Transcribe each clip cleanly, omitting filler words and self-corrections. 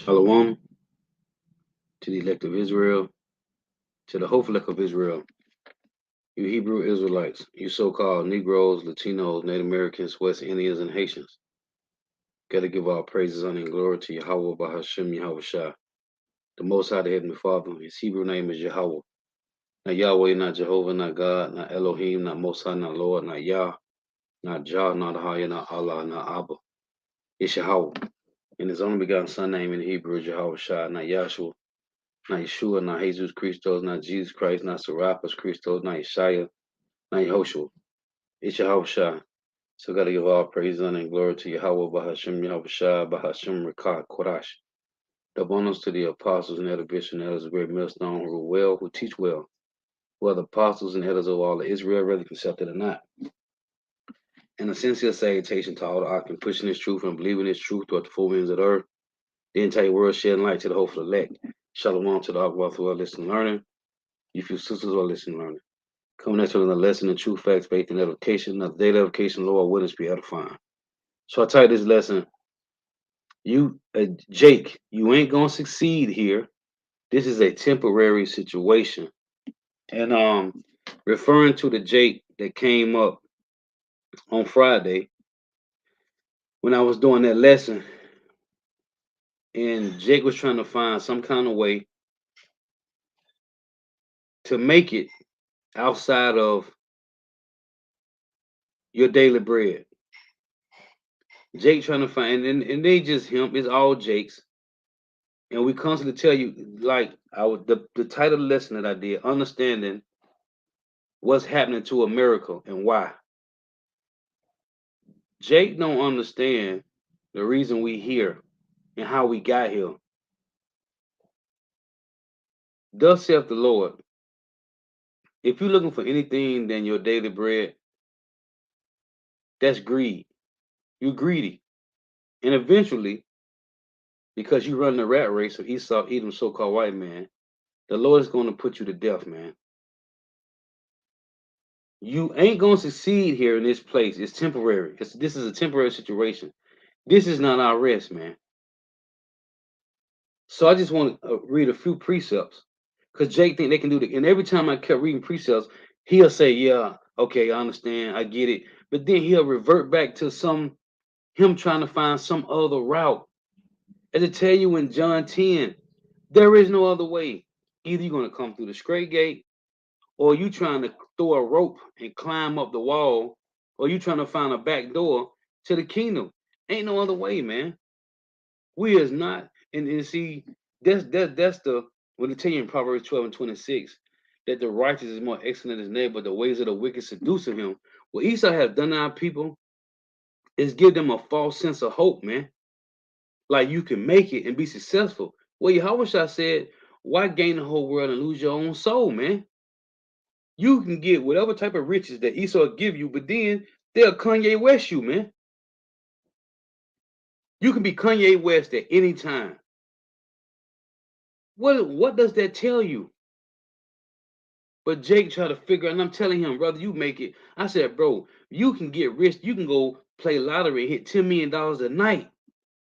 Shalom to the elect of Israel, to the hopeful elect of Israel, you Hebrew Israelites, you so-called Negroes, Latinos, Native Americans, West Indians, and Haitians. Gotta give all praises, honor, and glory to Yahweh Bahashim Yahweh Shah, the Most High, the Heavenly Father. His Hebrew name is Yahweh. Not Yahweh, not Jehovah, not God, not Elohim, not Most High, not Lord, not Yah, not Jah, not Ahaya, not Allah, not Abba. It's Yahweh. And his only begotten Son name in Hebrew is Yahweh Shah, not Yahshua, not Yeshua, not Jesus Christos, not Jesus Christ, not Serapis Christos, not Yeshaya, not Yehoshua. It's Yahweh Shah. So gotta give all praise, honor, and glory to Yahweh Bahashim Yahweh Shah Bahashim Rakah Kodash. The bonus to the apostles and elder bishops and elders of great millstone who rule well, who teach well, who are the apostles and elders of all of Israel, whether accepted or not. And a sincere salutation to all the occupants pushing this truth and believing this truth throughout the four winds of the earth, the entire world shedding light to the hopeful elect. Shalom to the Akbar who are listening and learning. You few sisters who are listening and learning. Coming next to another lesson in true facts, faith, and edification. Another daily edification, Lord, witness be edifying. So I titled this lesson, Jake, you ain't gonna succeed here. This is a temporary situation. And referring to the Jake that came up on Friday when I was doing that lesson, and Jake was trying to find some kind of way to make it outside of your daily bread. Jake trying to find, and they just him. It's all Jakes, and we constantly tell you, like the title of the lesson that I did, understanding what's happening to America and why. Jake don't understand the reason we here and how we got here. Thus saith the Lord, if you're looking for anything than your daily bread, that's greed. You're greedy. And eventually, because you run the rat race of Esau, Edom, so-called white man, the Lord is going to put you to death, man. You ain't going to succeed here in this place. It's temporary. This is a temporary situation. This is not our rest, man. So I just want to read a few precepts because Jake think they can do it. And every time I kept reading precepts, he'll say, "Yeah, okay, I understand, I get it," but then he'll revert back to him trying to find some other route. As I tell you in John 10, there is no other way. Either you're gonna come through the straight gate, or you trying to throw a rope and climb up the wall, or you trying to find a back door to the kingdom. Ain't no other way, man. We is not, and see, that's the when they tell you in Proverbs 12 and 26 that the righteous is more excellent than his neighbor, but the ways of the wicked seduce him. What Esau has done to our people is give them a false sense of hope, man. Like you can make it and be successful. Well, Yahweh said, why gain the whole world and lose your own soul, man? You can get whatever type of riches that Esau give you, but then they'll Kanye West you, man. You can be Kanye West at any time. What does that tell you? But Jake tried to figure, and I'm telling him, brother, you make it. I said, bro, you can get rich. You can go play lottery and hit $10 million a night.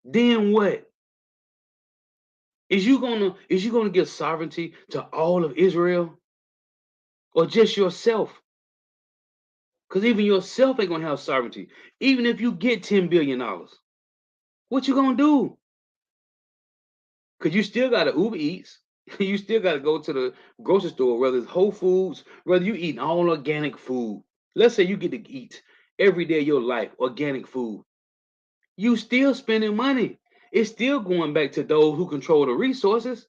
Then what? Is you gonna give sovereignty to all of Israel or just yourself? Because even yourself ain't gonna have sovereignty. Even if you get $10 billion, what you gonna do? Because you still gotta Uber Eats. You still gotta go to the grocery store, whether it's Whole Foods, whether you eat all organic food. Let's say you get to eat every day of your life organic food. You still spending money. It's still going back to those who control the resources.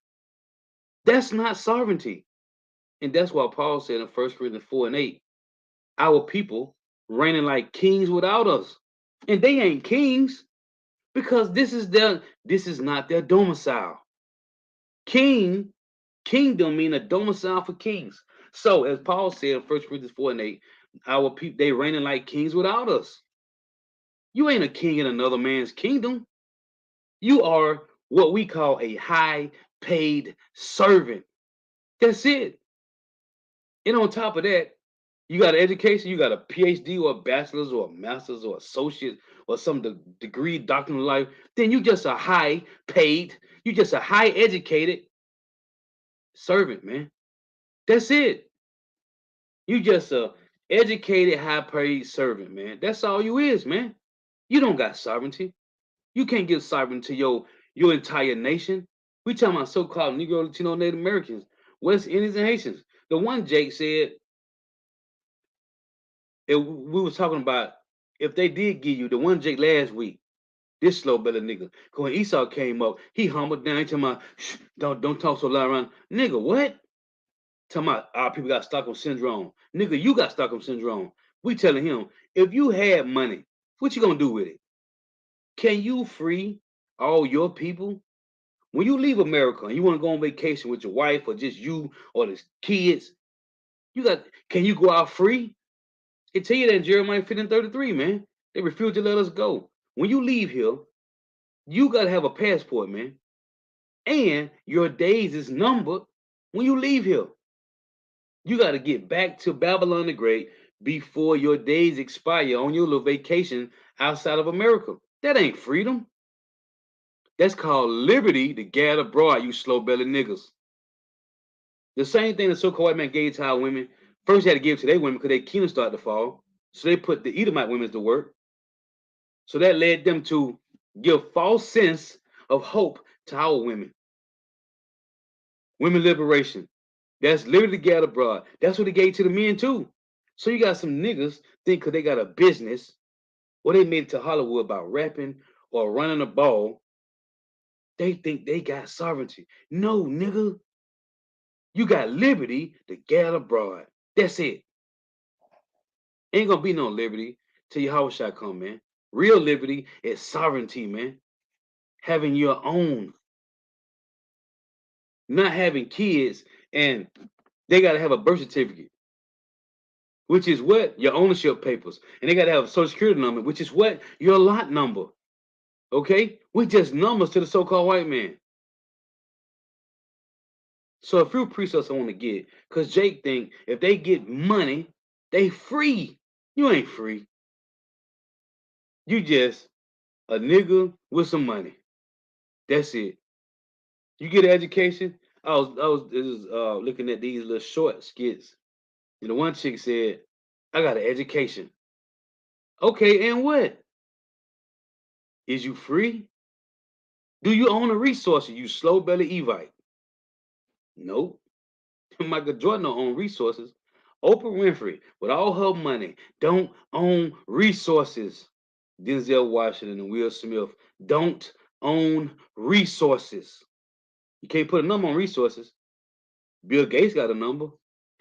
That's not sovereignty. And that's why Paul said in 1 Corinthians 4 and 8, our people reigning like kings without us. And they ain't kings because this is not their domicile. Kingdom mean a domicile for kings. So as Paul said in 1 Corinthians 4 and 8, our people they reigning like kings without us. You ain't a king in another man's kingdom. You are what we call a high paid servant. That's it. And on top of that, you got an education, you got a PhD or a bachelor's or a master's or associate or some degree, doctorate of life, then you just a high paid You just a high educated servant, man. That's it. You just a educated, high paid servant, man. That's all you is, man. You don't got sovereignty. You can't give sovereignty to your entire nation. We talking about so-called Negro, Latino, Native Americans, West Indians, and Haitians. The one Jake said, we was talking about if they did give you the one Jake last week. This slow belly nigga. Cause when Esau came up, he humbled down. He talking about, shh, don't talk so loud around. Nigga, what? Talking about our people got Stockholm syndrome. Nigga, you got Stockholm syndrome. We telling him, if you had money, what you gonna do with it? Can you free all your people? When you leave America and you want to go on vacation with your wife or just you or the kids, can you go out free? It tell you that in Jeremiah 15:33, man. They refuse to let us go. When you leave here, you gotta have a passport, man. And your days is numbered when you leave here. You got to get back to Babylon the Great before your days expire on your little vacation outside of America. That ain't freedom. That's called liberty to gad abroad, you slow bellied niggas. The same thing the so-called white man gave to our women. First, they had to give it to their women because their kingdom started to fall. So they put the Edomite women to work. So that led them to give false sense of hope to our women. Women liberation. That's liberty to gad abroad. That's what they gave to the men too. So you got some niggas think because they got a business or they made it to Hollywood about rapping or running a ball, they think they got sovereignty. No, nigga. You got liberty to gad abroad. That's it. Ain't gonna be no liberty till your house come, man. Real liberty is sovereignty, man. Having your own, not having kids, and they gotta have a birth certificate, which is what? Your ownership papers. And they gotta have a social security number, which is what? Your lot number. Okay? We just numbers to the so-called white man. So a few precepts I want to get, because Jake think if they get money, they free. You ain't free. You just a nigga with some money. That's it. You get an education. I was looking at these little short skits, and the one chick said, "I got an education." Okay, and what? Is you free? Do you own the resources? You slow belly Evite? Nope. Michael Jordan don't own resources. Oprah Winfrey, with all her money, don't own resources. Denzel Washington and Will Smith don't own resources. You can't put a number on resources. Bill Gates got a number,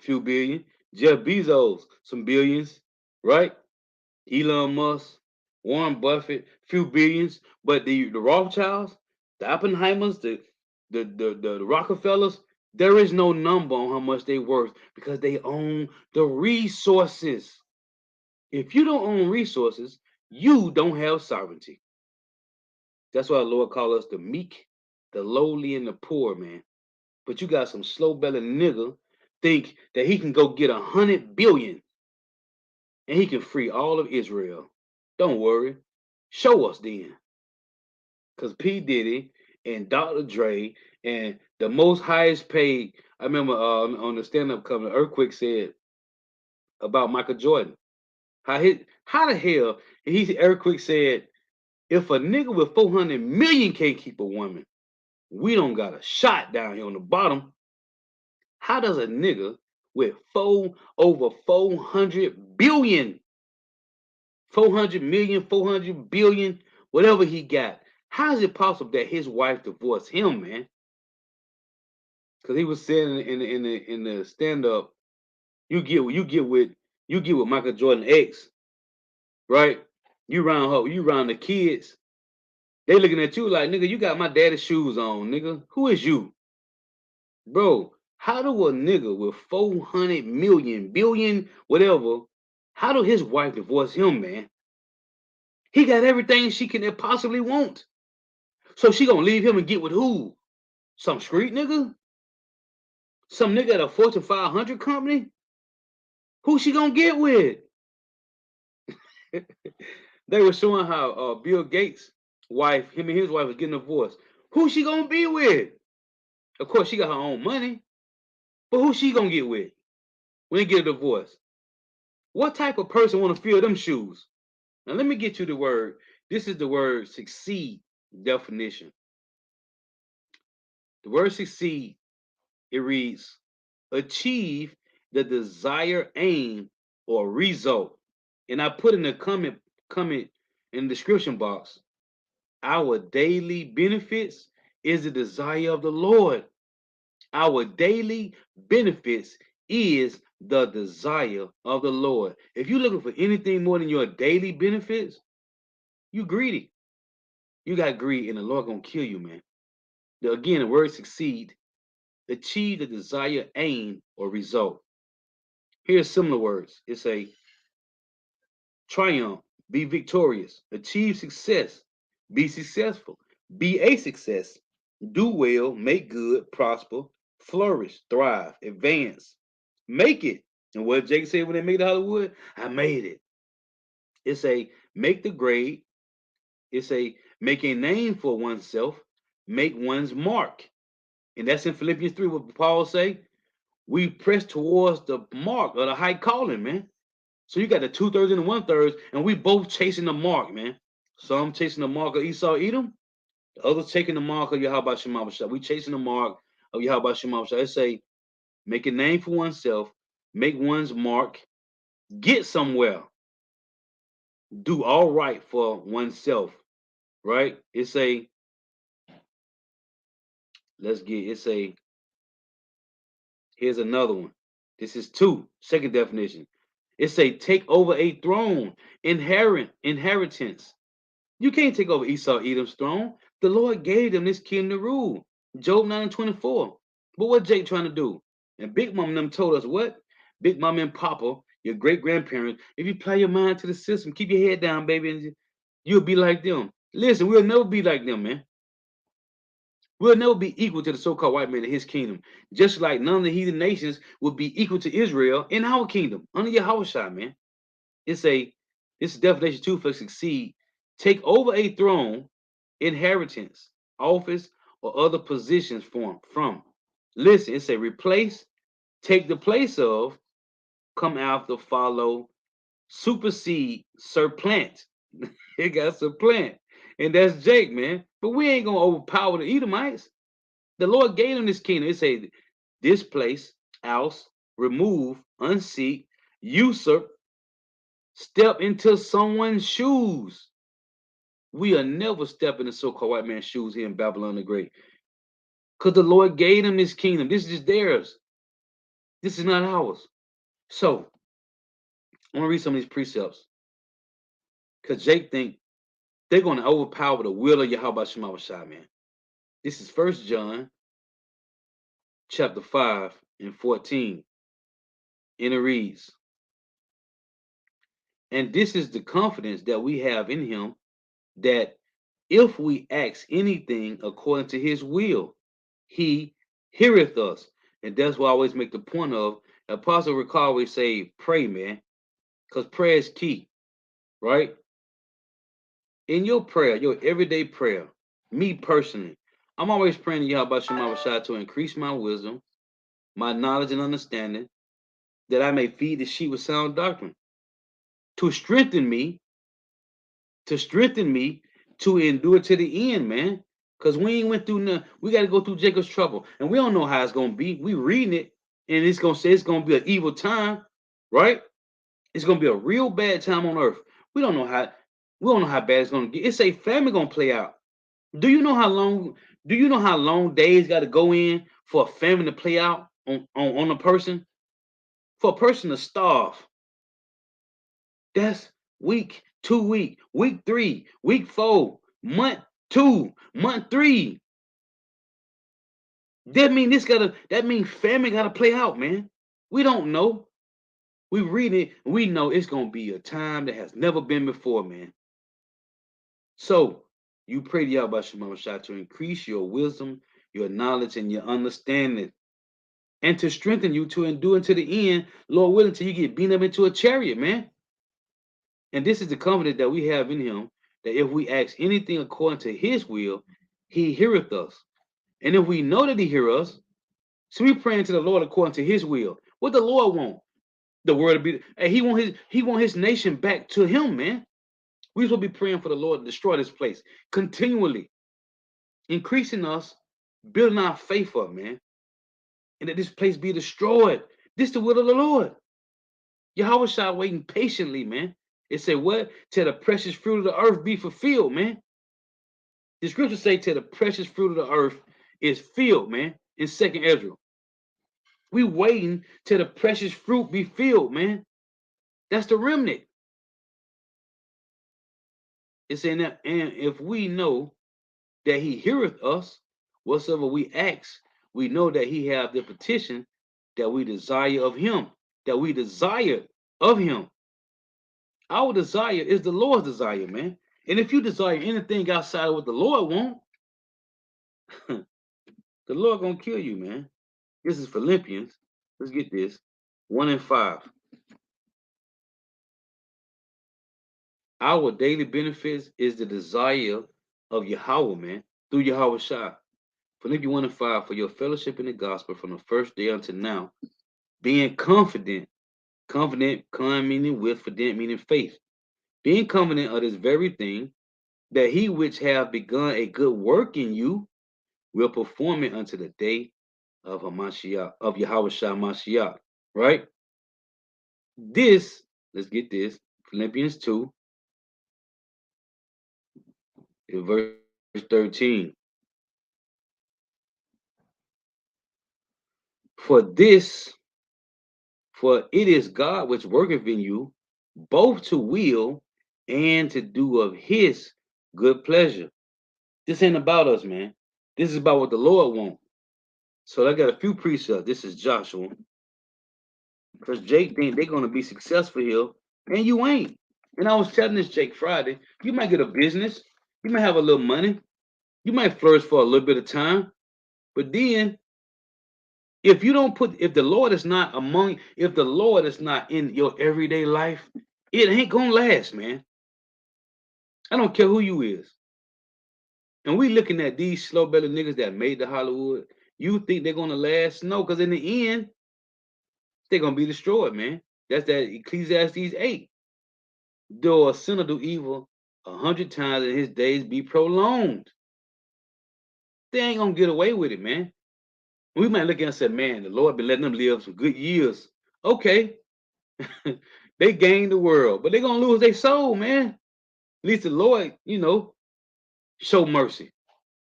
few billion. Jeff Bezos, some billions, right? Elon Musk, Warren Buffett, few billions. But the Rothschilds, the Oppenheimers, the Rockefellers, there is no number on how much they worth because they own the resources. If you don't own resources, you don't have sovereignty. That's why the Lord call us the meek, the lowly, and the poor, man. But you got some slow bellied nigga think that he can go get 100 billion and he can free all of Israel. Don't worry. Show us then. Because P. Diddy and Dr. Dre and the most highest paid, I remember on the stand-up comedy, Earthquake said about Michael Jordan. How the hell Earthquake said, if a nigga with 400 million can't keep a woman, we don't got a shot down here on the bottom. How does a nigga with over 400 billion, 400 million, 400 billion, whatever he got, how is it possible that his wife divorced him, man? Because he was saying in the stand up, you get with Michael Jordan X, right? You round her, you round the kids. They looking at you like, nigga, you got my daddy's shoes on, nigga. Who is you? Bro, how do a nigga with 400 million, billion, whatever, how do his wife divorce him, man? He got everything she can possibly want. So she gonna leave him and get with who? Some street nigga? Some nigga at a Fortune 500 company? Who she gonna get with? They were showing how Bill Gates' wife, him and his wife was getting divorced. Who she gonna be with? Of course, she got her own money, but who she gonna get with when they get a divorce? What type of person want to fill them shoes? Now, let me get you the word. This is the word succeed definition. The word succeed, it reads, achieve the desired aim or result. And I put in the comment in the description box, our daily benefits is the desire of the Lord. Our daily benefits is the desire of the Lord. If you're looking for anything more than your daily benefits, you greedy. You got greed, and the Lord gonna kill you, man. Again, the word succeed, achieve the desired aim or result. Here's similar words. It's a triumph, be victorious, achieve success, be successful, be a success, do well, make good, prosper, flourish, thrive, advance, make it. And what Jake said when they made Hollywood, I made it. It's a make the grade. It's a make a name for oneself, make one's mark. And that's in Philippians 3, what Paul say. We press towards the mark of the high calling, man. So you got the 2/3 and the 1/3, and we both chasing the mark, man. Some chasing the mark of Esau, Edom. The others taking the mark of Yahweh Shema Shah. We chasing the mark of Yahweh Shema Shah. It say, make a name for oneself, make one's mark, get somewhere, do all right for oneself, right? It's a, here's another one. This is second definition. It's a take over a throne, inheritance. You can't take over Esau, Edom's throne. The Lord gave them this kingdom to rule. Job 9:24. But what Jake trying to do? And Big Mom and them told us what? Big Mom and Papa, your great grandparents, if you apply your mind to the system, keep your head down, baby, and you'll be like them. Listen, we'll never be like them, man. We'll never be equal to the so-called white man in his kingdom. Just like none of the heathen nations will be equal to Israel in our kingdom, under Yahushua, man. It's a this is definition 2 for succeed. Take over a throne, inheritance, office, or other positions from. Listen, it's a replace, take the place of, come after, follow, supersede, supplant. It got supplant. And that's Jake, man. But we ain't gonna overpower the Edomites. The Lord gave them this kingdom. It say displace, oust, remove, unseat, usurp, step into someone's shoes. We are never step in the so-called white man's shoes here in Babylon the Great. Because the Lord gave them this kingdom. This is just theirs. This is not ours. So, I want to read some of these precepts. Because Jake think they're going to overpower the will of Yahweh Shema Shai, man. This is 1 John chapter 5 and 14. And it reads, and this is the confidence that we have in him, that if we ask anything according to his will, he heareth us. And that's why I always make the point of, Apostle Rick always say, pray, man, because prayer is key, right? In your prayer, your everyday prayer, me personally, I'm always praying to Yahweh Shema Shai to increase my wisdom, my knowledge and understanding, that I may feed the sheep with sound doctrine, to strengthen me, to endure to the end, man. Because we ain't went through nothing. We got to go through Jacob's trouble. And we don't know how it's going to be. We reading it, and it's going to say it's going to be an evil time, right? It's going to be a real bad time on earth. We don't know how bad it's going to get. It's a famine going to play out. Do you know how long days got to go in for a famine to play out on a person? For a person to starve. That's week 2 week, week 3, week 4, month 2, month 3. That mean famine gotta play out, man. We don't know. We read it, we know it's gonna be a time that has never been before, man. So you pray to Yahweh Shema Shai to increase your wisdom, your knowledge, and your understanding, and to strengthen you to endure unto the end, Lord willing, till you get beat up into a chariot, man. And this is the confidence that we have in him, that if we ask anything according to his will, he heareth us. And if we know that he hear us, so we praying to the Lord according to his will. What the Lord want? The word to be, and he want his nation back to him, man. We supposed to be praying for the Lord to destroy this place continually, increasing us, building our faith up, man, and that this place be destroyed. This the will of the Lord. Yahweh Shai waiting patiently, man. It said what? Till the precious fruit of the earth be fulfilled, man. The scripture say till the precious fruit of the earth is filled, man, in 2nd Ezra. We waiting till the precious fruit be filled, man. That's the remnant. It's saying that, and if we know that he heareth us, whatsoever we ask, we know that he have the petition that we desire of him, that we desire of him. Our desire is the Lord's desire, man. And if you desire anything outside of what the Lord wants, the Lord gonna kill you, man. This is Philippians. Let's get this. 1 and 5. Our daily benefits is the desire of Yahweh, man, through Yahweh Shai. Philippians 1 and 5, for your fellowship in the gospel from the first day until now, being confident, meaning with, fident meaning faith, being confident of this very thing, that he which have begun a good work in you will perform it unto the day of Hamashiach, of Yahweh Shai Mashiach, right? This, let's get this, Philippians 2, verse 13. For it is God which worketh in you, both to will and to do of his good pleasure. This ain't about us, man. This is about what the Lord wants. So I got a few precepts. This is Joshua. Because Jake think they're gonna be successful here, and you ain't. And I was telling this Jake Friday, you might get a business, you might have a little money, you might flourish for a little bit of time, but then if you don't put, if the Lord is not among, if the Lord is not in your everyday life, it ain't gonna last, man. I don't care who you is. And we looking at these slow belly niggas that made the Hollywood. You think they're gonna last? No, because in the end, they're gonna be destroyed, man. That's that Ecclesiastes 8. Though a sinner do evil 100 times and his days be prolonged. They ain't gonna get away with it, man. We might look at it and say, man, the Lord been letting them live some good years. Okay. They gained the world, but they're gonna lose their soul, man. At least the Lord, show mercy.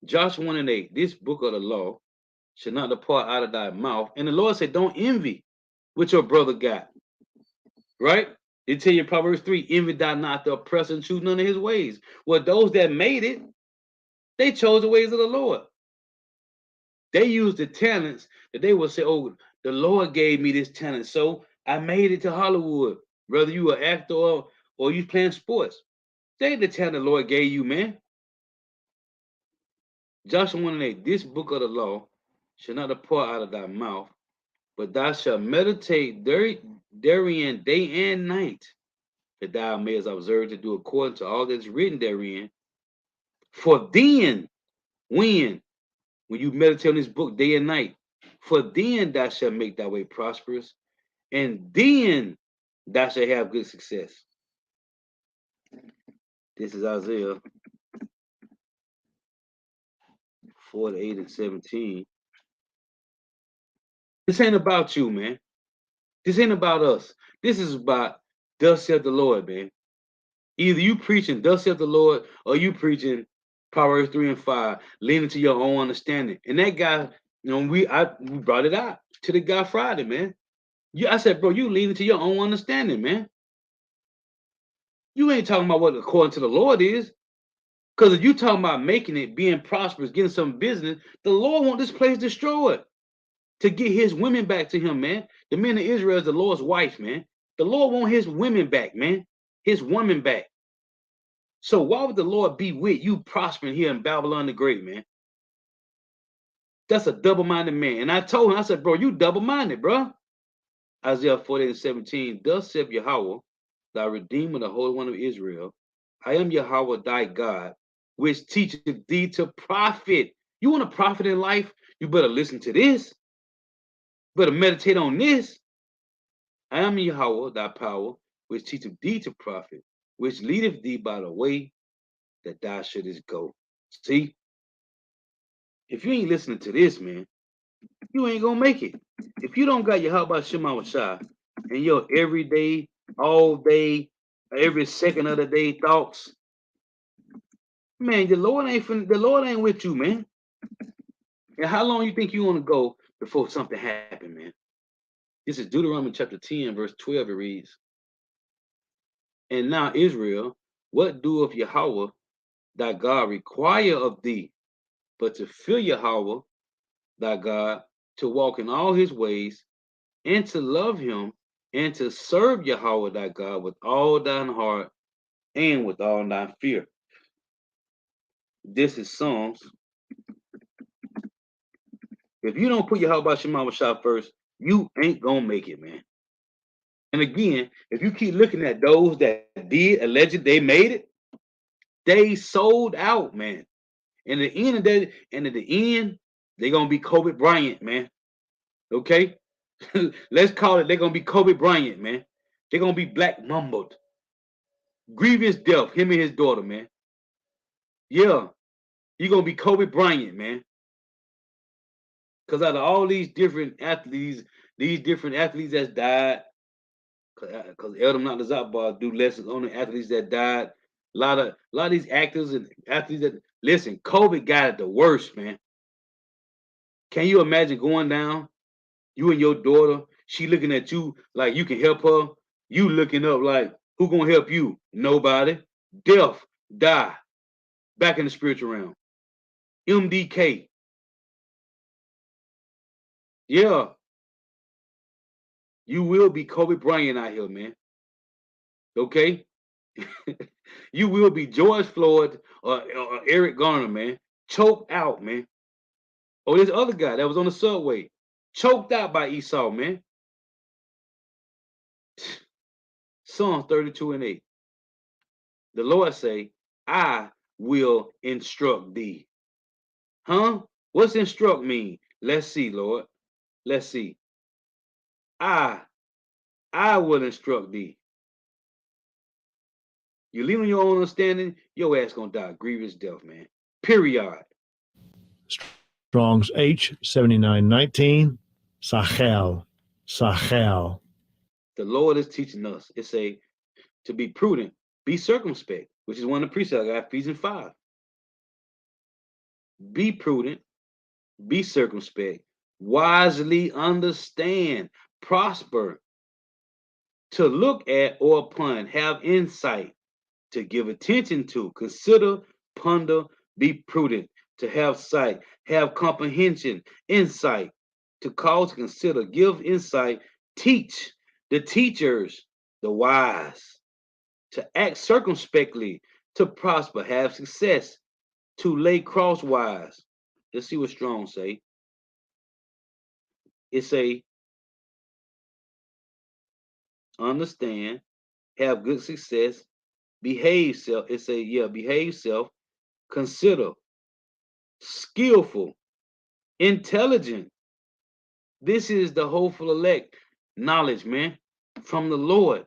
Joshua 1 and 8, this book of the law should not depart out of thy mouth. And the Lord said, don't envy what your brother got. Right? They tell you in Proverbs 3, envy thou not the oppressor and choose none of his ways. Well, those that made it, they chose the ways of the Lord. They used the talents that they would say, oh, the Lord gave me this talent, so I made it to Hollywood. Whether you an actor or you playing sports. They the talent the Lord gave you, man. Joshua 1 and 8, this book of the law shall not depart out of thy mouth, but thou shalt meditate therein day and night, that thou mayest observe to do according to all that's written therein. For then, when you meditate on this book day and night, for then thou shalt make thy way prosperous, and then thou shalt have good success. This is Isaiah 4 to 8 and 17. This ain't about you, man. This ain't about us. This is about thus saith the Lord, man. Either you preaching thus saith the Lord, or you preaching Proverbs 3 and 5, leaning to your own understanding. And that guy, we brought it out to the guy Friday, man. I said, bro, you leaning to your own understanding, man. You ain't talking about what according to the Lord is. Because if you talking about making it, being prosperous, getting some business, the Lord want this place destroyed to get his women back to him, man. The men of Israel is the Lord's wife, man. The Lord want his women back, man. His woman back. So why would the Lord be with you prospering here in Babylon the Great, man? That's a double-minded man. And I told him, I said, bro, you double-minded, bro. Isaiah 48 and 17, thus saith Yahweh, thy Redeemer, the Holy One of Israel, I am Yahweh thy God, which teacheth thee to profit. You want to profit in life? You better listen to this. Better meditate on this. I am Yahweh, thy power, which teacheth thee to profit, which leadeth thee by the way that thou shouldest go. See, if you ain't listening to this, man, you ain't gonna make it. If you don't got your how about Shema Shah and your everyday, all day, every second of the day thoughts, man, the Lord ain't with you, man. And how long you think you want to go before something happen, man? This is Deuteronomy chapter 10, verse 12. It reads, and now Israel, what doeth Yahweh thy God require of thee, but to fear Yahweh thy God, to walk in all his ways, and to love him, and to serve Yahweh thy God with all thine heart and with all thy fear. This is Psalms. If you don't put Yahweh Shema Shah first, you ain't gonna make it, man. And again, if you keep looking at those that did alleged they made it, they sold out, man. And at the end of that, and at the end, they're gonna be Kobe Bryant, man. Okay? Let's call it they're gonna be Kobe Bryant, man. They're gonna be black mumbled. Grievous death, him and his daughter, man. Yeah, you're gonna be Kobe Bryant, man. Because out of all these different athletes that's died, because Eldom Natazakbar do lessons on the athletes that died. A lot of these actors and athletes that listen, COVID got it the worst, man. Can you imagine going down, you and your daughter, she looking at you like you can help her, you looking up like who gonna help you? Nobody. Death, die, back in the spiritual realm. MDK. Yeah, you will be Kobe Bryant out here, man. Okay? You will be George Floyd or Eric Garner, man. Choked out, man. Oh, this other guy that was on the subway, choked out by Esau, man. Psalm 32 and 8. The Lord say, I will instruct thee. Huh? What's instruct mean? Let's see, Lord. Let's see. I will instruct thee. You leave on your own understanding, your ass gonna die grievous death, man. Period. Strong's H7919, Sachel, Sachel. The Lord is teaching us. It's to be prudent, be circumspect, which is one of the precepts. I got Ephesians 5. Be prudent, be circumspect, wisely understand, prosper, to look at or upon, have insight, to give attention to, consider, ponder, be prudent, to have sight, have comprehension, insight, to call, to consider, give insight, teach, the teachers, the wise, to act circumspectly, to prosper, have success, to lay crosswise. Let's see what Strong say. It say, understand, have good success, behave self. It say, yeah, behave self, consider, skillful, intelligent. This is the hopeful elect knowledge, man, from the Lord.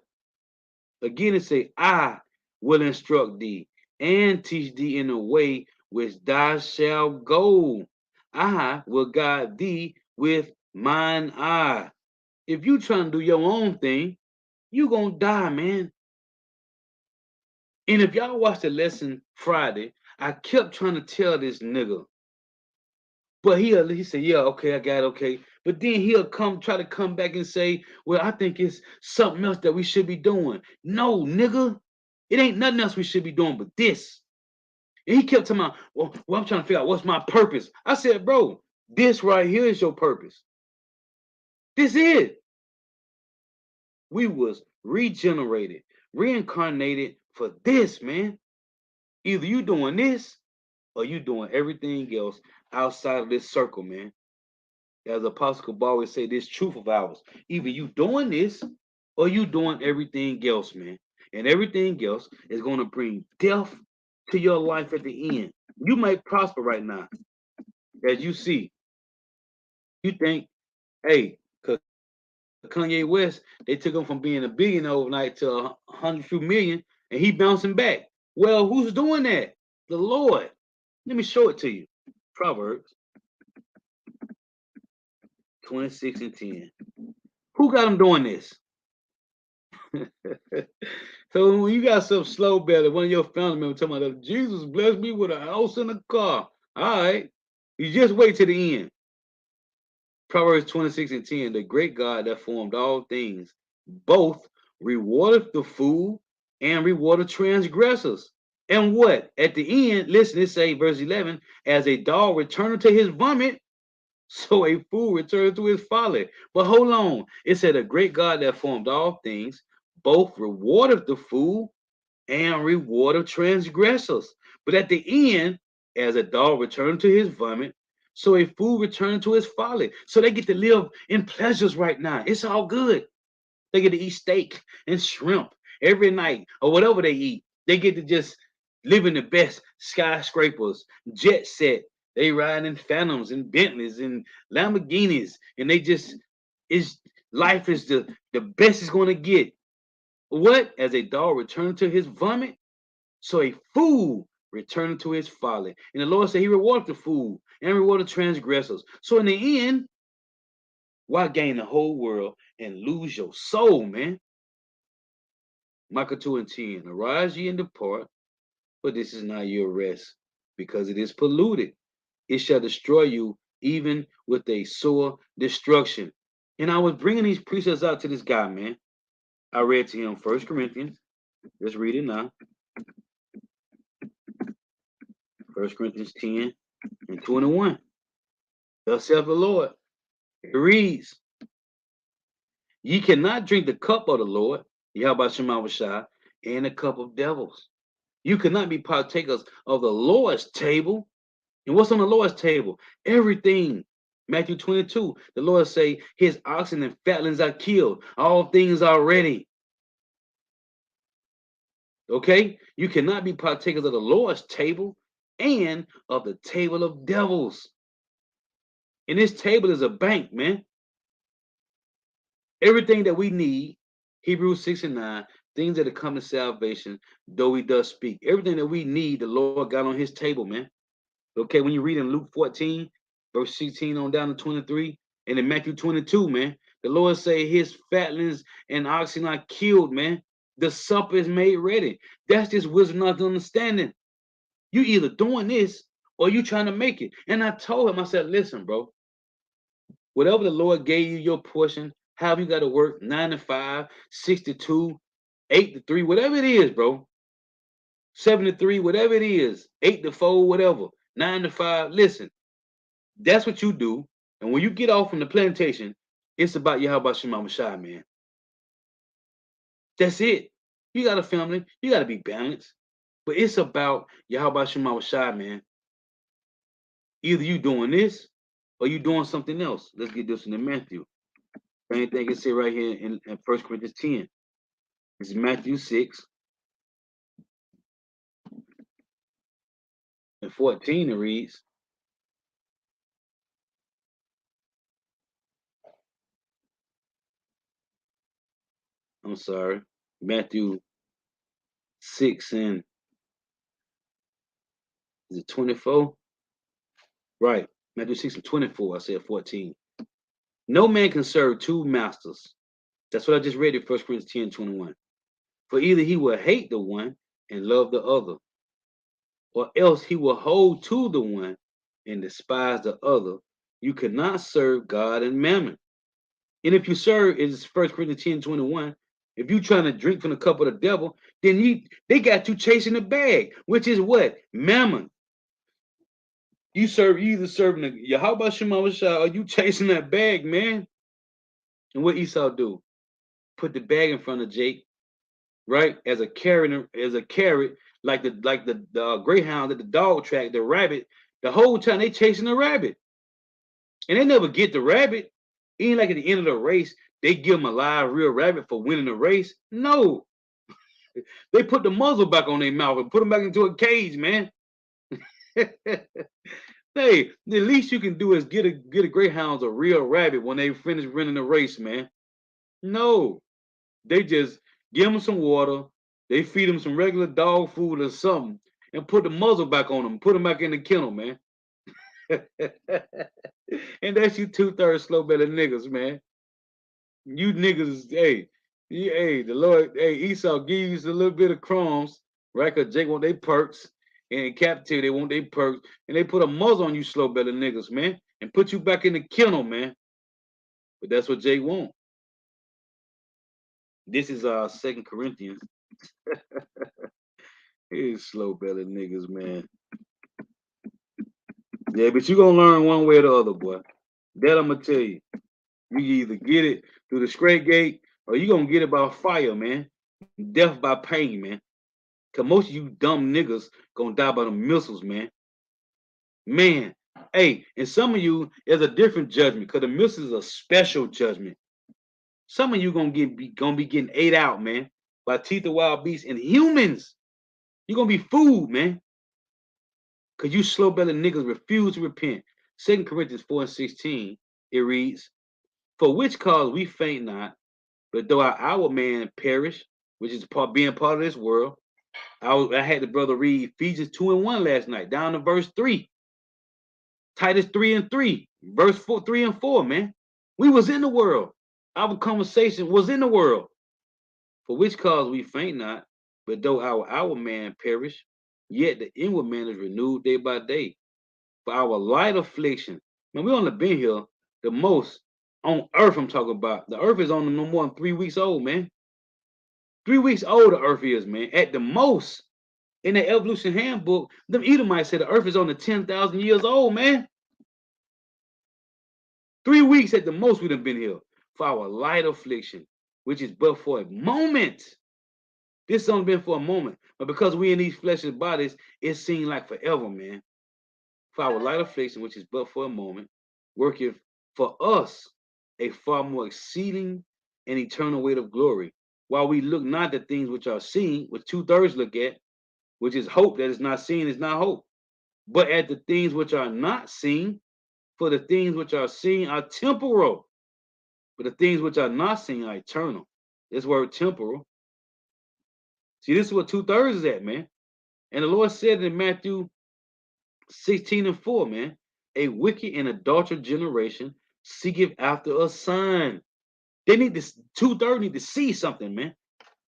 Again, it say, I will instruct thee and teach thee in a way which thou shalt go. I will guide thee with mine eye. If you trying to do your own thing, you gonna die, man. And if y'all watched the lesson Friday, I kept trying to tell this nigga, but he said, yeah, okay, I got it, okay. But then he'll try to come back and say, well, I think it's something else that we should be doing. No, nigga, it ain't nothing else we should be doing but this. And he kept telling me, well, I'm trying to figure out what's my purpose. I said, bro, this right here is your purpose. This is it. We was regenerated, reincarnated for this, man. Either you doing this or you doing everything else outside of this circle, man. As Apostle Kabal always say, this truth of ours. Either you doing this or you doing everything else, man. And everything else is going to bring death to your life at the end. You might prosper right now, as you see. You think, hey, Kanye West, they took him from being a billionaire overnight to 100 few million, and he bouncing back. Well, who's doing that? The Lord. Let me show it to you. Proverbs 26 and 10. Who got him doing this? So when you got some slow belly, one of your family members talking about Jesus blessed me with a house and a car. All right. You just wait to the end. Proverbs 26 and 10. The great God that formed all things, both rewardeth the fool and rewardeth transgressors. And what? At the end, listen, it say, verse 11, as a dog returneth to his vomit, so a fool returns to his folly. But hold on. It said a great God that formed all things, both rewardeth the fool and rewardeth transgressors. But at the end, as a dog returned to his vomit, so a fool returned to his folly. So they get to live in pleasures right now. It's all good. They get to eat steak and shrimp every night or whatever they eat. They get to just live in the best skyscrapers, jet set. They ride in Phantoms and Bentleys and Lamborghinis, and they just is life is the best it's going to get. What? As a dog returned to his vomit, so a fool returned to his folly. And the Lord said he rewarded the fool and rewarded transgressors. So in the end, why gain the whole world and lose your soul, man? Micah 2 and 10. Arise ye and depart, but this is not your rest, because it is polluted. It shall destroy you even with a sore destruction. And I was bringing these precepts out to this guy, man. I read to him 1 Corinthians. Let's read it now. 1 Corinthians 10 and 21. Thus saith the Lord. It reads, ye cannot drink the cup of the Lord, Yahweh Shema Shai, and the cup of devils. You cannot be partakers of the Lord's table. And what's on the Lord's table? Everything. Matthew 22, the Lord say his oxen and fatlings are killed. All things are ready. Okay? You cannot be partakers of the Lord's table and of the table of devils. And this table is a bank, man. Everything that we need, Hebrews 6 and 9, things that are come to salvation, though he does speak. Everything that we need, the Lord got on his table, man. Okay, when you read in Luke 14, verse 16 on down to 23, and in Matthew 22, man, the Lord say his fatlings and oxen are killed, man. The supper is made ready. That's just wisdom, not understanding. You either doing this or you trying to make it. And I told him, I said, listen, bro, whatever the Lord gave you your portion, how you got to work 9 to 5, 6 to 2, 8 to 3, whatever it is, bro. 7 to 3, whatever it is, 8 to 4, whatever, 9 to 5. Listen, that's what you do. And when you get off from the plantation, it's about Yahweh Shema Shai, man. That's it. You got a family, you got to be balanced. But it's about Yahweh Shema Shai, man. Either you doing this or you doing something else. Let's get this one in Matthew. Same thing can say right here in 1 Corinthians 10. This is Matthew 6 and 14. It reads, I'm sorry, Matthew 6 and is it 24? Right, Matthew 6 and 24. I said 14. No man can serve two masters. That's what I just read in 1 Corinthians 10 and 21. For either he will hate the one and love the other, or else he will hold to the one and despise the other. You cannot serve God and mammon. And if you serve, it's 1 Corinthians 10 21. If you trying to drink from the cup of the devil, then they got you chasing the bag, which is what? Mammon. You either serving the Yahweh Shema Shai or you chasing that bag, man. And what Esau do? Put the bag in front of Jake, right? As a carrot, like the greyhound at the dog track, the rabbit. The whole time they chasing the rabbit, and they never get the rabbit. Even like at the end of the race, they give them a live real rabbit for winning the race. No, They put the muzzle back on their mouth and put them back into a cage, man. Hey, the least you can do is get a greyhound's a real rabbit when they finish running the race, man. No, they just give them some water, they feed them some regular dog food or something, and put the muzzle back on them, put them back in the kennel, man. And that's you 2/3 slow belly niggas, man. You niggas, hey, hey, the Lord, hey, Esau gives you a little bit of crumbs, right? Cause Jake want their perks, and in captivity they want their perks, and they put a muzzle on you slow belly niggas, man, and put you back in the kennel, man. But that's what Jake want. This is 2 Corinthians. These slow belly niggas, man. Yeah, but you gonna learn one way or the other, boy. That I'm gonna tell you. You either get it through the straight gate, or you gonna get it by fire, man. Death by pain, man. Cause most of you dumb niggas gonna die by the missiles, man. Man, hey, and some of you is a different judgment, cause the missiles is a special judgment. Some of you gonna be getting ate out, man, by teeth of wild beasts and humans. You gonna be food, man. Cause you slow bellied niggas refuse to repent. 2 Corinthians 4:16, it reads, "For which cause we faint not, but though our outward man perish, which is being part of this world." I had the brother read Ephesians 2:1 last night, down to verse 3. Titus 3:3, verse 4, 3 and 4, man. We was in the world. Our conversation was in the world. For which cause we faint not, but though our outward man perish, yet the inward man is renewed day by day. For our light affliction, man, we only been here the most on earth. I'm talking about the earth is only no more than 3 weeks old, man. 3 weeks old the earth is, man, at the most. In the evolution handbook, them Edomites said the earth is only 10,000 years old, man. 3 weeks at the most we done been here for our light affliction, which is but for a moment. This only been for a moment, but because we in these fleshly bodies, it seems like forever, man. For our light affliction, which is but for a moment, worketh for us a far more exceeding and eternal weight of glory. While we look not at things which are seen, which 2/3 look at, which is hope that is not seen is not hope, but at the things which are not seen, for the things which are seen are temporal, but the things which are not seen are eternal. This word temporal. See, this is what 2/3 is at, man. And the Lord said in Matthew 16:4, man, a wicked and adulterous generation seeketh after a sign. They need this 2/3 need to see something, man.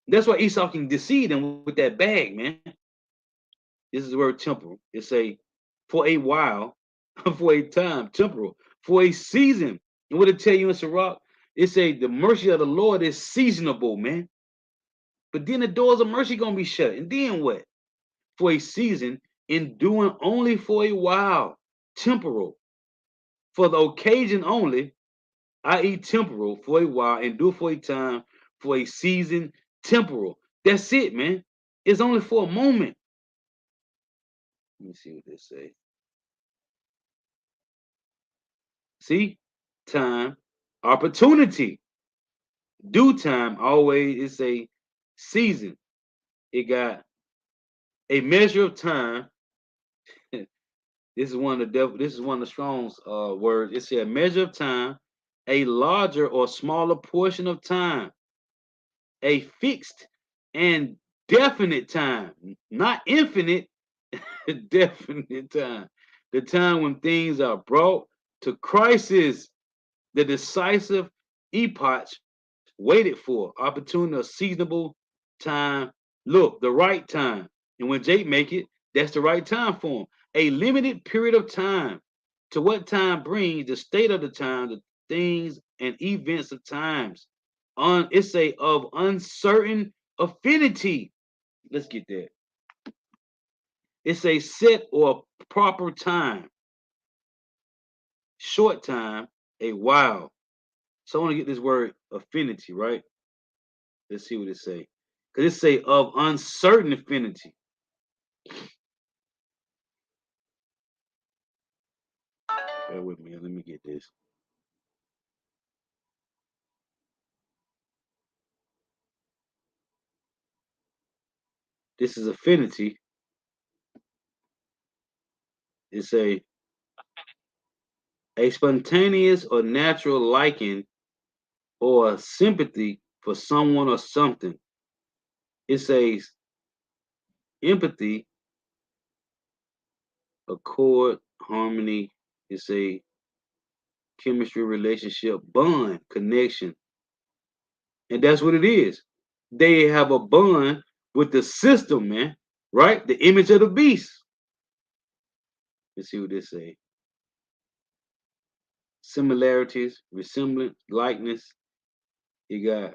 That's why Esau can deceive them with that bag, man. This is the word temporal. It's a for a while, for a time, temporal, for a season. And what it tell you in Sirach, it say the mercy of the Lord is seasonable, man. But then the doors of mercy gonna be shut. And then what? For a season, enduring only for a while, temporal. For the occasion only, i.e. temporal, for a while, endure for a time, for a season, temporal. That's it, man. It's only for a moment. Let me see what they say. See? Time, opportunity. Due time always is a season. It got a measure of time. This is one of the devil. This is one of the Strong's words. It said a measure of time, a larger or smaller portion of time, a fixed and definite time, not infinite, definite time. The time when things are brought to crisis, the decisive epoch waited for, opportunity, a seasonable time. Look, the right time. And when Jake make it, that's the right time for him. A limited period of time. To what time brings the state of the time, the things and events of times. It's a of uncertain affinity. Let's get that. It's a set or proper time. Short time, a while. So I want to get this word affinity, right? Let's see what it say. Because it say of uncertain affinity. Bear with me. Let me get this. This is affinity. It's a spontaneous or natural liking or sympathy for someone or something. It's a empathy, accord, harmony. It's a chemistry, relationship, bond, connection. And that's what it is. They have a bond with the system, man. Right? The image of the beast. Let's see what they say. Similarities, resemblance, likeness. You got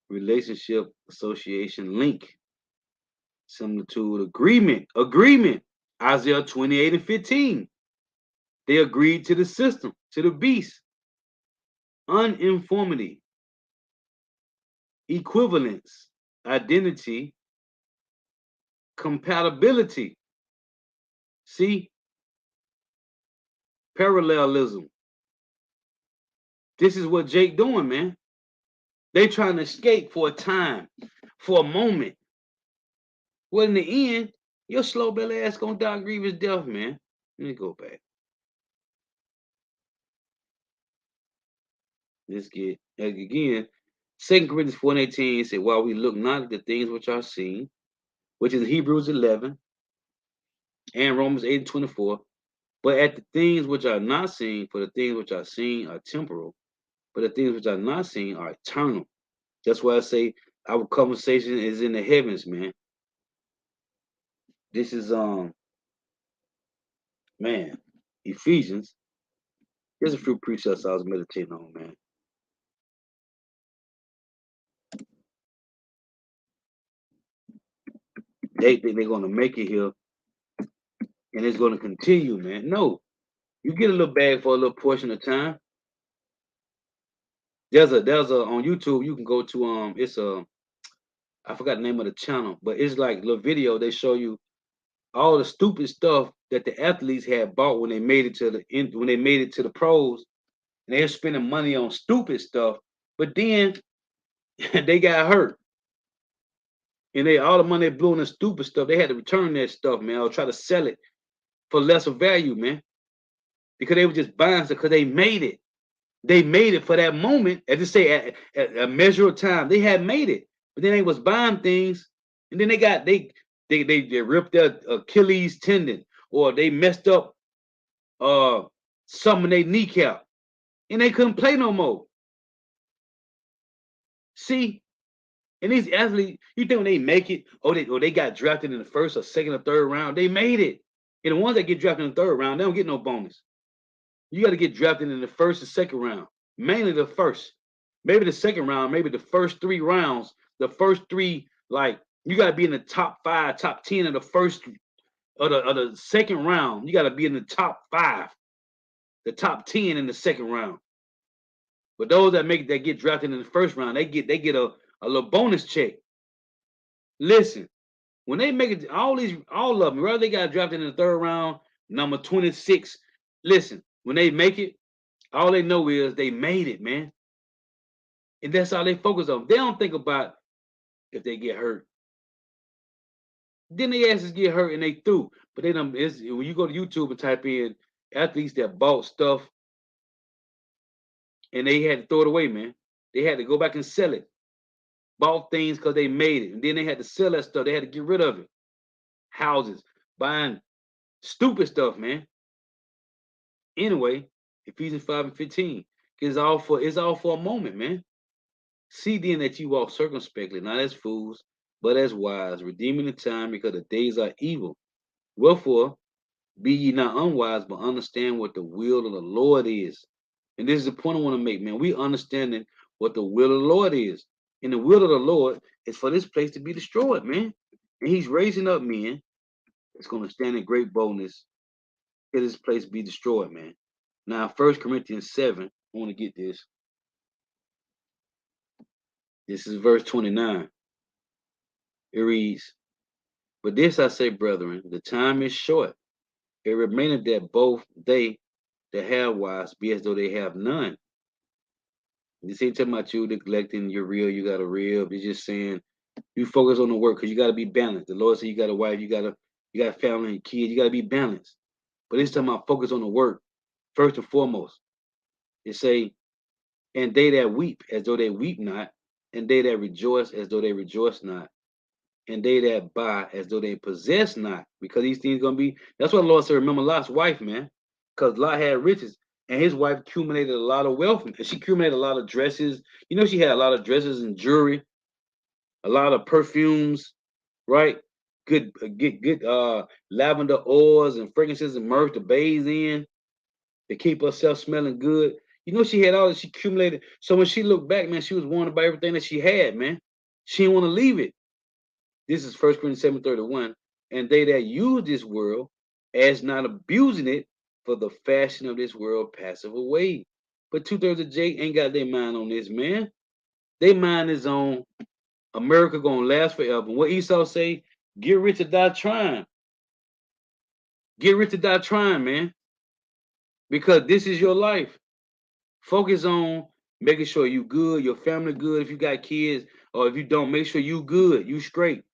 relationship, association, link, similitude, agreement, agreement. Isaiah 28 and 15. They agreed to the system, to the beast. Uniformity, equivalence, identity, compatibility. See, parallelism. This is what Jake doing, man. They trying to escape for a time, for a moment. Well, in the end, your slow belly ass gonna die grievous death, man. Let me go back. Let's get again. 2 Corinthians 4:18 said, while we look not at the things which are seen, which is Hebrews 11 and Romans 8:24, but at the things which are not seen, for the things which are seen are temporal, but the things which are not seen are eternal. That's why I say our conversation is in the heavens, man. This is man, Ephesians. There's a few precepts I was meditating on, man. They think they're gonna make it here and it's gonna continue, man. No, you get a little bag for a little portion of time. There's a on YouTube you can go to it's a I forgot the name of the channel, but it's like a little video they show you all the stupid stuff that the athletes had bought when they made it to the pros, and they're spending money on stupid stuff, but then they got hurt. And they all the money they blew on the stupid stuff, they had to return that stuff, man, or try to sell it for lesser value, man. Because they were just buying stuff because they made it. They made it for that moment, as they say, at a measure of time. They had made it, but then they was buying things, and then they ripped their Achilles tendon, or they messed up some of their kneecap, and they couldn't play no more. See, and these athletes, you think when they make it, they got drafted in the first or second or third round, they made it. And the ones that get drafted in the third round, they don't get no bonus. You got to get drafted in the first and second round, mainly the first. Maybe the second round, maybe the first 3 rounds, the first three, like you got to be in the top 5, top 10 of the first of the second round. You got to be in the top 5, the top 10 in the second round. But those that get drafted in the first round, they get a little bonus check. Listen, when they make it, all of them, whether they got drafted in the third round, number 26. Listen, when they make it, all they know is they made it, man. And that's all they focus on. They don't think about if they get hurt. Then they asses get hurt and they through. But they don't. When you go to YouTube and type in athletes that bought stuff and they had to throw it away, man. They had to go back and sell it. Bought things because they made it, and then they had to sell that stuff. They had to get rid of it. Houses, buying stupid stuff, man. Anyway, Ephesians 5 and 15. It's all for a moment, man. See then that you walk circumspectly, not as fools, but as wise, redeeming the time because the days are evil. Wherefore, be ye not unwise, but understand what the will of the Lord is. And this is the point I want to make, man. We understanding what the will of the Lord is. And the will of the Lord is for this place to be destroyed, man. And he's raising up men that's going to stand in great boldness till this place be destroyed, man. Now, 1 Corinthians 7, I want to get this. This is verse 29. It reads, but this I say, brethren, the time is short. It remaineth that both they that have wives be as though they have none. This ain't talking about you neglecting your rib, you got a rib. It's just saying You focus on the work because you got to be balanced. The Lord said you got a wife, you got a family, and kids. You got to be balanced. But this time I focus on the work first and foremost. It say, and they that weep as though they weep not, and they that rejoice as though they rejoice not, and they that buy as though they possess not, because these things gonna be. That's what the Lord said. Remember Lot's wife, man, because Lot had riches, and his wife accumulated a lot of wealth, and she accumulated a lot of dresses. You know, she had a lot of dresses and jewelry, a lot of perfumes, right? Good lavender oils and fragrances and myrrh to bathe in to keep herself smelling good. You know, she had all that she accumulated. So when she looked back, man, she was warned about everything that she had, man. She didn't want to leave it. This is 1 Corinthians 7:31. And they that use this world as not abusing it, for the fashion of this world passeth away. But 2/3 of Jake ain't got their mind on this, man. Their mind is on America gonna last forever. What Esau say, get rich or die trying. Get rich or die trying, man. Because this is your life. Focus on making sure you good, your family good. If you got kids, or if you don't, make sure you good, you straight.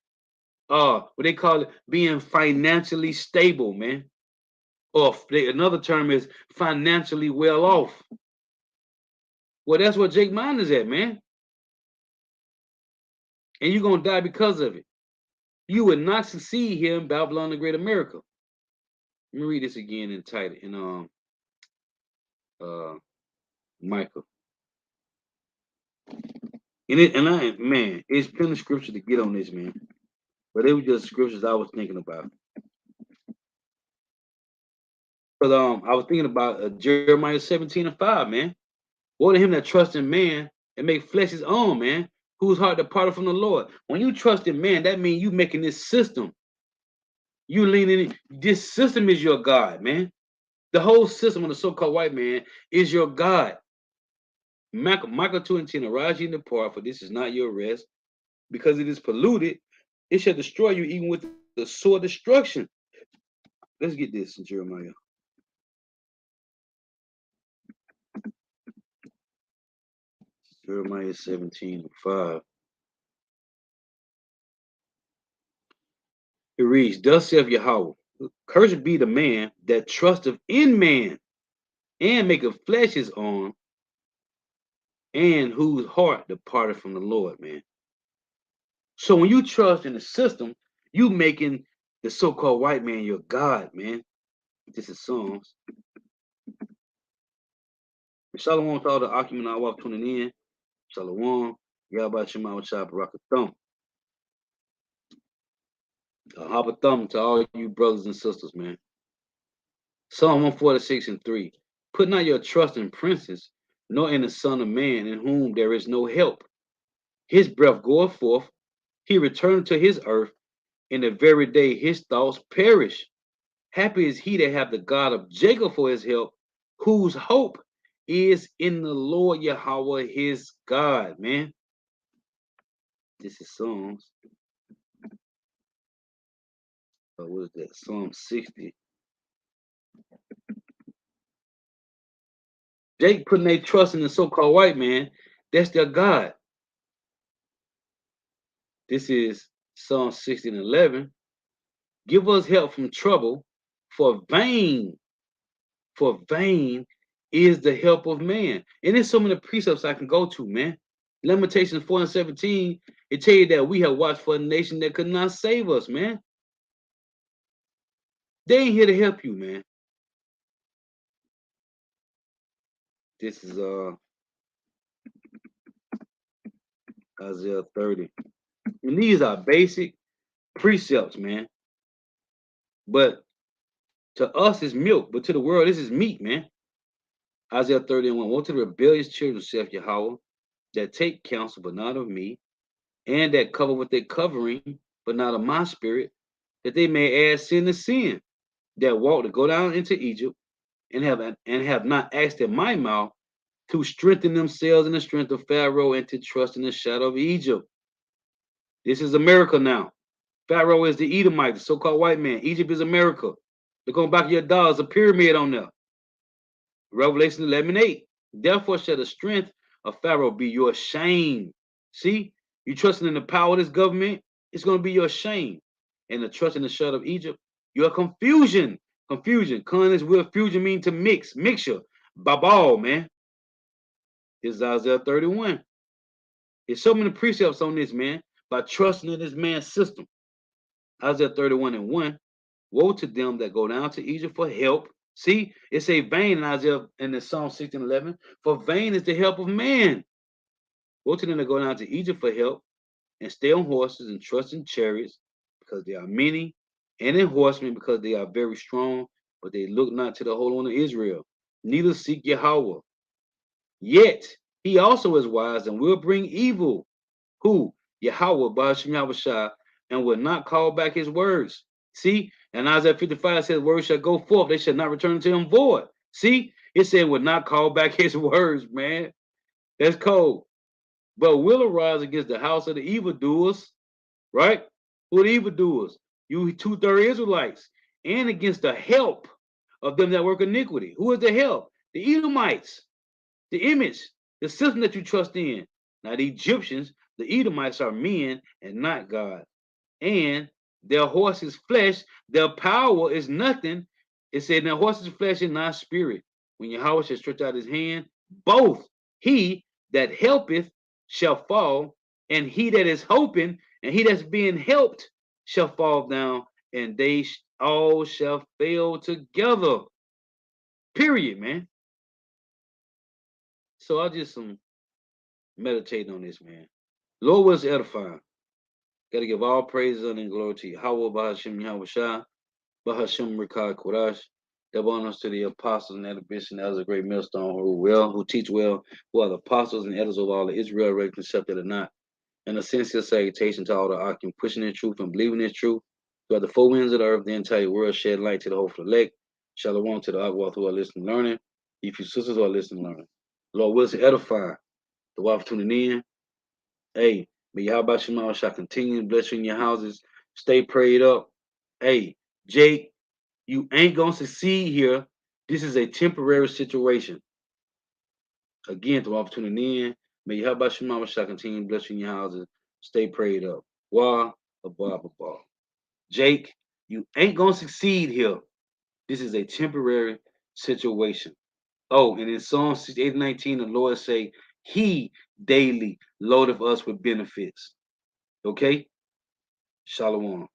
What they call it, being financially stable, man. Or another term is financially well off. Well, that's what Jake Mind is at, man. And you're gonna die because of it. You would not succeed here in Babylon the Great America. Let me read this again in Title in Michael. Man, it's plenty of scripture to get on this, man. But it was just scriptures I was thinking about. But I was thinking about Jeremiah 17:5, man. Woe to him that trusts in man and make flesh his own, man, whose heart departed from the Lord. When you trust in man, that means you making this system. You leaning in. This system is your God, man. The whole system of the so-called white man is your God. Michael 2:10, arise ye and depart, for this is not your rest, because it is polluted. It shall destroy you even with the sword destruction. Let's get this in Jeremiah. Jeremiah 17:5. It reads, thus saith Yahweh, cursed be the man that trusteth in man, and maketh flesh his arm, and whose heart departed from the Lord, man. So when you trust in the system, you making the so-called white man your God, man. This is Psalms. Shalom to all the Akim and Awak tuning in. Shalom. Yahweh Shema Wachah Barakathum. Habathum to all you brothers and sisters, man. Psalm 146:3. Put not your trust in princes, nor in the Son of Man, in whom there is no help. His breath goeth forth, he returned to his earth, in the very day his thoughts perish. Happy is he that have the God of Jacob for his help, whose hope is in the Lord Yahweh his God, man. This is Psalms. What is that? Psalm 60. Jake putting their trust in the so-called white man, that's their God. This is Psalm 60:11. Give us help from trouble, for vain is the help of man. And there's so many precepts I can go to, man. Lamentations 4:17, it tell you that we have watched for a nation that could not save us, man. They ain't here to help you, man. This is Isaiah 30. And these are basic precepts, man. But to us, it's milk, but to the world, this is meat, man. Isaiah 30:1. Woe to the rebellious children, saith Yahweh, that take counsel, but not of me, and that cover with their covering, but not of my spirit, that they may add sin to sin, that walk to go down into Egypt, and have not asked in my mouth to strengthen themselves in the strength of Pharaoh and to trust in the shadow of Egypt. This is America now. Pharaoh is the Edomite, the so-called white man. Egypt is America. Look on back of your dolls, a pyramid on there. Revelation 11:8. Therefore shall the strength of Pharaoh be your shame. See, You trusting in the power of this government, it's going to be your shame. And the trust in the shut of Egypt, your confusion. Confusion. Con is will fusion mean to mix, mixture. Babal, man. This is Isaiah 31. There's so many precepts on this, man, by trusting in this man's system. Isaiah 31:1. Woe to them that go down to Egypt for help. See, it's a vain in Isaiah in the Psalm 16:11. For vain is the help of man. Woe to them that go down to Egypt for help and stay on horses and trust in chariots because they are many, and in horsemen because they are very strong, but they look not to the Holy One of Israel, neither seek Yahweh. Yet he also is wise and will bring evil. Who? Yahweh, Ba'ashem Yahushua, and will not call back his words. See, and Isaiah 55 says, words shall go forth, they shall not return to him void. See, it said, would not call back his words, man. That's cold. But will arise against the house of the evildoers, right? Who are the evildoers? You 2/3 Israelites, and against the help of them that work iniquity. Who is the help? The Edomites, the image, the system that you trust in. Now, the Egyptians, the Edomites are men and not God. And their horses' flesh, their power is nothing. It said, their horses' flesh is not spirit. When Yahweh shall stretch out his hand, both he that helpeth shall fall, and he that is hoping, and he that's being helped shall fall down, and they all shall fail together. Period, man. So I just meditating on this, man. Lord was edifying. Got to give all praise and glory to Yahweh, Ba'ashem Yahushua, Ba'ashem Rikah Kodash. Double honors to the apostles and elder bishops and elders of great millstone who teach well, who are the apostles and elders of all the Israel, ready to accept it or not. And a sincere salutation to all the Akim pushing in truth and believing in truth. Throughout the four winds of the earth, the entire world, shed light to the hopeful elect. Shalom to the Akwath who are listening learning. If you sisters who are listening learning. Lord Wilson edify the wife tuning in. Hey, may Yahweh Shema shall continue to bless you in your houses. Stay prayed up. Hey, Jake, you ain't gonna succeed here. This is a temporary situation. Again, to all tuning in, may Yahweh Shema shall continue to bless you in your houses. Stay prayed up. Wah, abba. Jake, you ain't gonna succeed here. This is a temporary situation. Oh, and in Psalm 68:19, the Lord say, He daily loadeth us with benefits. Okay? Shalom.